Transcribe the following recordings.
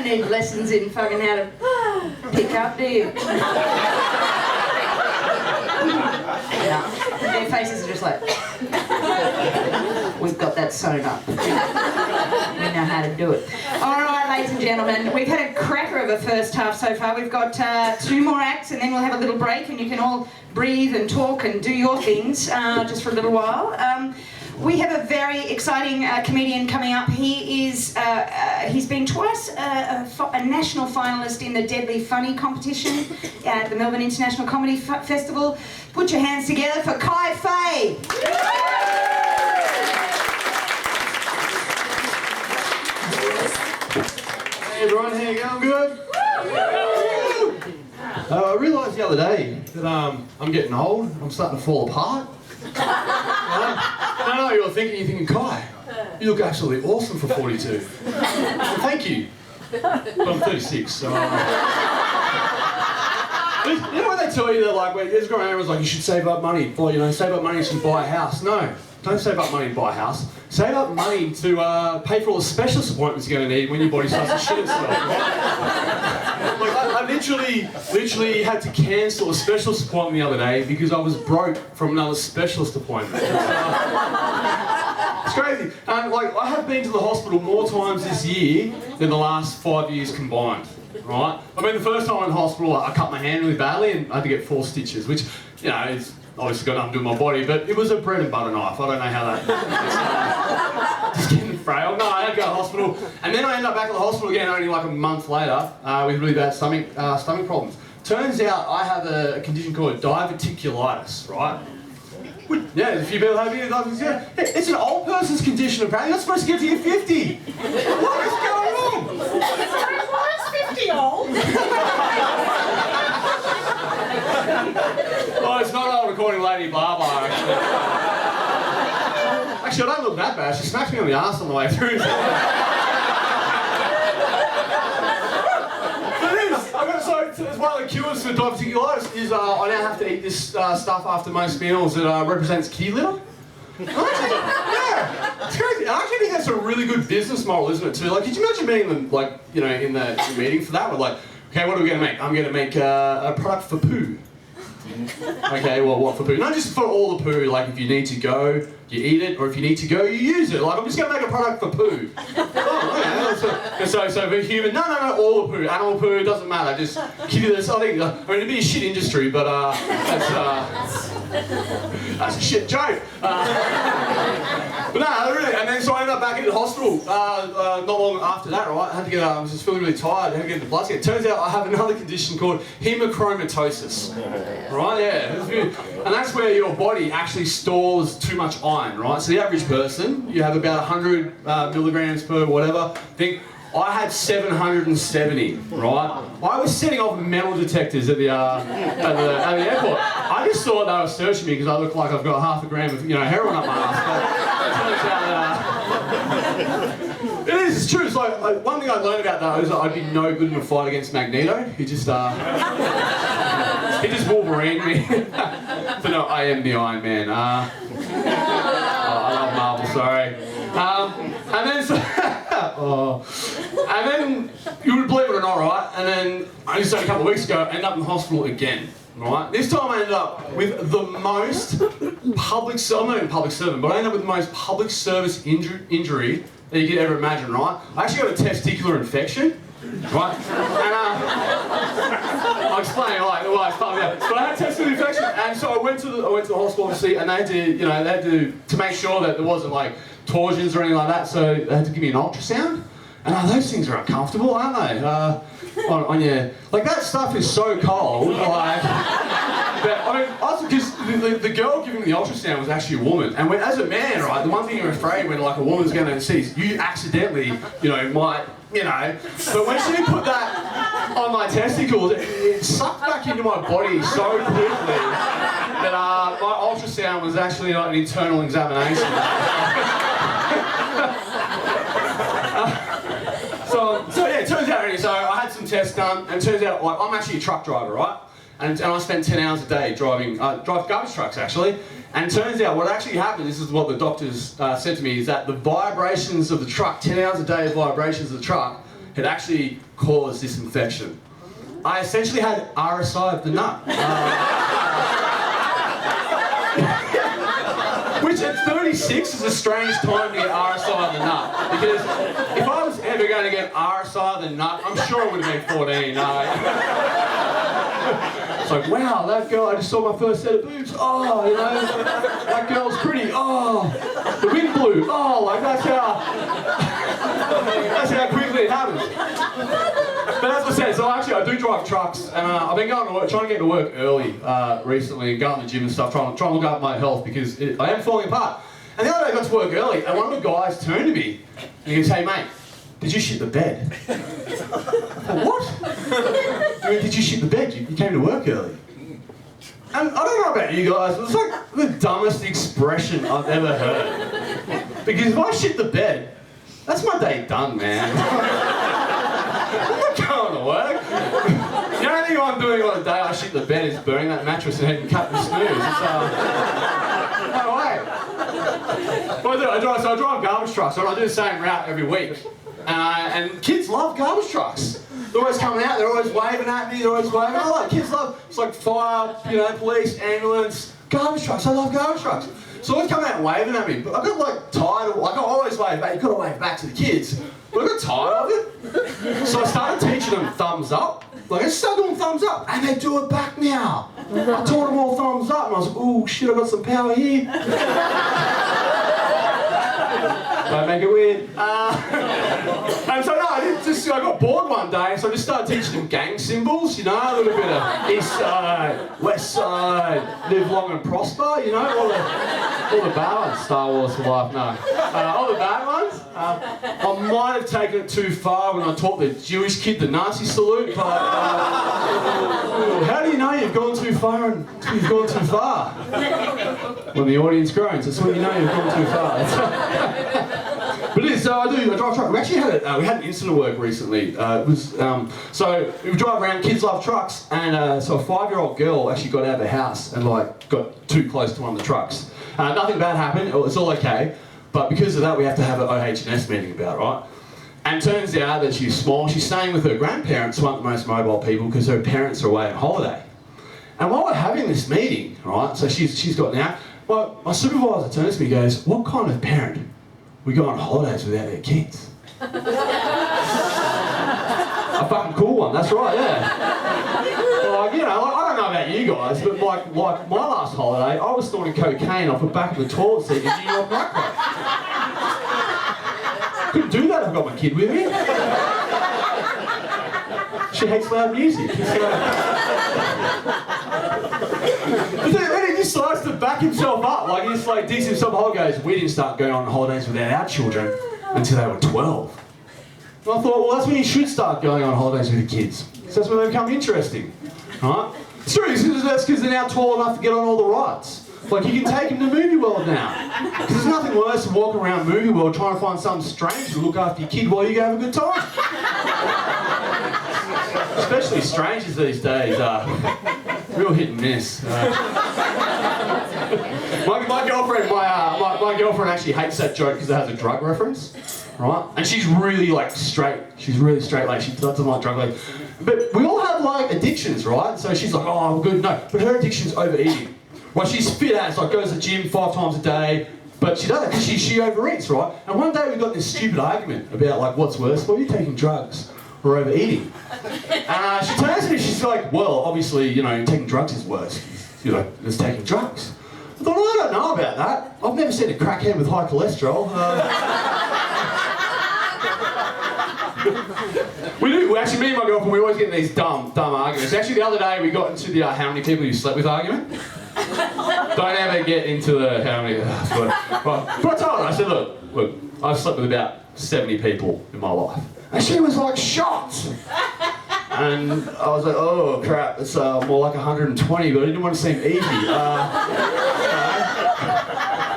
need lessons in fucking how to pick up, do you? No. Their faces are just like, we've got that sewn up. We know how to do it. All right, ladies and gentlemen, we've had a cracker of a first half so far. We've got 2 more acts and then we'll have a little break and you can all breathe and talk and do your things just for a little while. We have a very exciting comedian coming up. He's been twice a national finalist in the Deadly Funny competition at the Melbourne International Comedy Festival. Put your hands together for Fahey. Hey everyone, how you going? Good? I realised the other day that I'm getting old. I'm starting to fall apart. I know you're thinking, Kai, you look absolutely awesome for 42. Well, thank you. But I'm 36, so... You know when they tell you that, like, when there's growing around, like, you should save up money, or, you know, save up money to buy a house. No, don't save up money to buy a house. Save up money to pay for all the specialist appointments you're going to need when your body starts to shit itself, right? Like, I literally had to cancel a specialist appointment the other day because I was broke from another specialist appointment. It's crazy. Like, I have been to the hospital more times this year than the last 5 years combined. Right? I mean, the first time I went to hospital, I cut my hand really badly and I had to get 4 stitches, which, you know, it's obviously got nothing to do with my body, but it was a bread and butter knife. I don't know how that... just getting frail. No, I had to go to the hospital. And then I ended up back at the hospital again only like a month later with really bad stomach problems. Turns out I have a condition called diverticulitis, right? Yeah, there's a few people have it. Yeah, it's an old person's condition apparently. You're not supposed to get to your 50. What is going on? Old. Oh, it's not old according to Lady Barber, actually. Actually, I don't look that bad. She smacked me on the arse on the way through. So it's one of the cures for diverticulitis is I now have to eat this stuff after most meals that represents key litter. Yeah, it's crazy. I actually think that's a really good business model, isn't it? Too. Like, could you imagine being in the in the meeting for that? We're like, okay, what are we going to make? I'm going to make a product for poo. Okay, well, what for poo? Not just for all the poo. Like, if you need to go, you eat it, or if you need to go, you use it. Like, I'm just going to make a product for poo. Oh, yeah. So for human, no, all the poo, animal poo, doesn't matter. Just give you this. I think, I mean, it'd be a shit industry, but that's a shit joke. But no, really. And then so I ended up back in the hospital not long after that, right? I had to get, I was just feeling really tired, I had to get the blood scan. Turns out I have another condition called hemochromatosis. Right, yeah. And that's where your body actually stores too much iron, right? So the average person, you have about 100 milligrams per whatever. I had 770, right? I was setting off metal detectors at the airport. I just thought they were searching me because I look like I've got half a gram of heroin up my ass. But it is, it's true. It's like one thing I learned about that is that I'd be no good in a fight against Magneto. He just Wolverined me. But no, I am the Iron Man. I love Marvel, sorry. And then you would believe it or not, right? And then I just a couple of weeks ago, I ended up in the hospital again, right? This time I ended up with the most public, I'm not even a public servant, but I ended up with the most public service injury that you could ever imagine, right? I actually got a testicular infection, right? And I'll explain why it's part of it. But I had a testicular infection, and so I went to the hospital obviously, and they had to make sure that there wasn't like torsions or anything like that, so they had to give me an ultrasound. And those things are uncomfortable, aren't they? On your, like, that stuff is so cold, like, that, I mean, also because the girl giving me the ultrasound was actually a woman, and when, as a man, right, the one thing you're afraid when like a woman's going to see is you accidentally, might, but when she put that on my testicles, it sucked back into my body so quickly that my ultrasound was actually like an internal examination. So yeah, it turns out anyway, so I had some tests done, and it turns out like I'm actually a truck driver, right? And I spend 10 hours a day driving, drive garbage trucks actually. And it turns out what actually happened, this is what the doctors said to me, is that the vibrations of the truck, 10 hours a day of vibrations of the truck, had actually caused this infection. I essentially had RSI of the nut. Which at 36 is a strange time to get RSI of the nut. Because if I was ever going to get RSI of the nut, I'm sure it would have been 14. It's like, wow, that girl, I just saw my first set of boobs. Oh, you know, that girl's pretty. Oh, the wind blew. Oh, like that's how quickly it happens. But as I said, so actually I do drive trucks, and I've been going to work, trying to get to work early recently, and go to the gym and stuff, trying to look after my health because I am falling apart. And the other day I got to work early, and one of the guys turned to me and he goes, "Hey mate, did you shit the bed?" I thought, what? I mean, did you shit the bed? You came to work early. And I don't know about you guys, but it's like the dumbest expression I've ever heard. Because if I shit the bed, that's my day done, man. I'm not going to work. The only thing I'm doing on the day I shit the bed is burning that mattress and heading cut and snooze. It's, no way. Well, I drive garbage trucks, and I do the same route every week. And kids love garbage trucks. They're always coming out, they're always waving at me, they're always waving. I like kids love, it's like fire, you know, police, ambulance, garbage trucks. I love garbage trucks. So I was coming out and waving at me, but I got like tired of, like I always wave back, you've got to wave back to the kids. But I got tired of it. So I started teaching them thumbs up. Like I just started doing thumbs up, and they do it back now. I taught them all thumbs up, and I was like, oh shit, I got some power here. Don't make it weird. And so no, I got bored one day, so I just started teaching them gang symbols, you know, a little bit of East Side, West Side, live long and prosper, you know, all the bad ones, Star Wars for life, no. All the bad ones. I might have taken it too far when I taught the Jewish kid the Nazi salute, but how do you know you've gone too far and you've gone too far? When the audience groans, that's when you know you've gone too far. But it is, so I drive truck. We actually had we had an incident at work recently. So we drive around, kids love trucks, and so a 5-year-old girl actually got out of the house and like got too close to one of the trucks. Nothing bad happened, it's all okay, but because of that we have to have an OH&S meeting about it, right? And it turns out that she's small, she's staying with her grandparents, who aren't the most mobile people, because her parents are away on holiday. And while we're having this meeting, right, so she's gotten out, well, my supervisor turns to me and goes, "What kind of parent we go on holidays without their kids?" A fucking cool one, that's right, yeah. Like, you know, like, I don't know about you guys, but like my last holiday, I was snorting cocaine off the back of the toilet seat in New York nightclub. Couldn't do that if I got my kid with me. She hates loud music. But then he decides to back himself up, like he just like digs himself a hole, goes, "We didn't start going on holidays without our children until they were 12. And I thought, well, that's when you should start going on holidays with your kids. So that's when they become interesting, right? It's true, that's because they're now tall enough to get on all the rides. Like you can take them to Movie World now. Because there's nothing worse than walking around Movie World trying to find something strange to look after your kid while you have a good time. Especially strangers these days are real hit and miss. My girlfriend actually hates that joke because it has a drug reference, right? And she's really like straight. She's really straight, like she doesn't like drug. Like, but we all have like addictions, right? So she's like, "Oh, I'm good." No, but her addiction's overeating. Well, she's fit as, like goes to the gym 5 times a day, but she doesn't because she overeats, right? And one day we got this stupid argument about like what's worse, well, you taking drugs or overeating? And she turns to me, she's like, "Well, obviously, you know, taking drugs is worse. You know, it's taking drugs." I thought, "I don't know about that. I've never seen a crackhead with high cholesterol." Actually, me and my girlfriend, we always get in these dumb arguments. Actually, the other day we got into the how many people you slept with argument. Don't ever get into the how many. But I told her, I said, look, I've slept with about 70 people in my life. And she was like shocked. And I was like, oh crap, it's more like 120, but I didn't want to seem easy.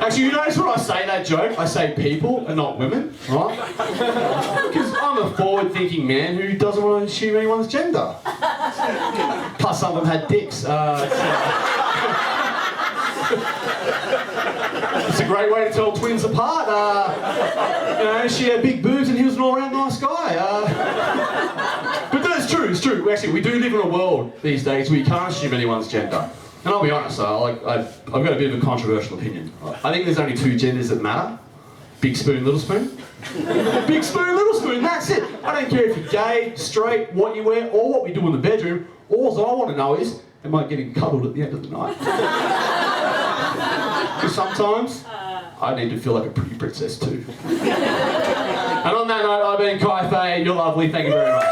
Actually, you notice when I say that joke, I say people and not women, right? Because I'm a forward-thinking man who doesn't want to assume anyone's gender. Plus, some of them had dicks. It's a great way to tell twins apart. You know, she had big boobs and he was an all-round nice guy. But no, it's true. Actually, we do live in a world these days where you can't assume anyone's gender. And I'll be honest, I've got a bit of a controversial opinion. I think there's only two genders that matter. Big spoon, little spoon. Big spoon, little spoon, that's it. I don't care if you're gay, straight, what you wear, or what we do in the bedroom. All I want to know is, am I getting cuddled at the end of the night? Because sometimes, I need to feel like a pretty princess too. And on that note, I've been Fahey, you're lovely, thank you very much.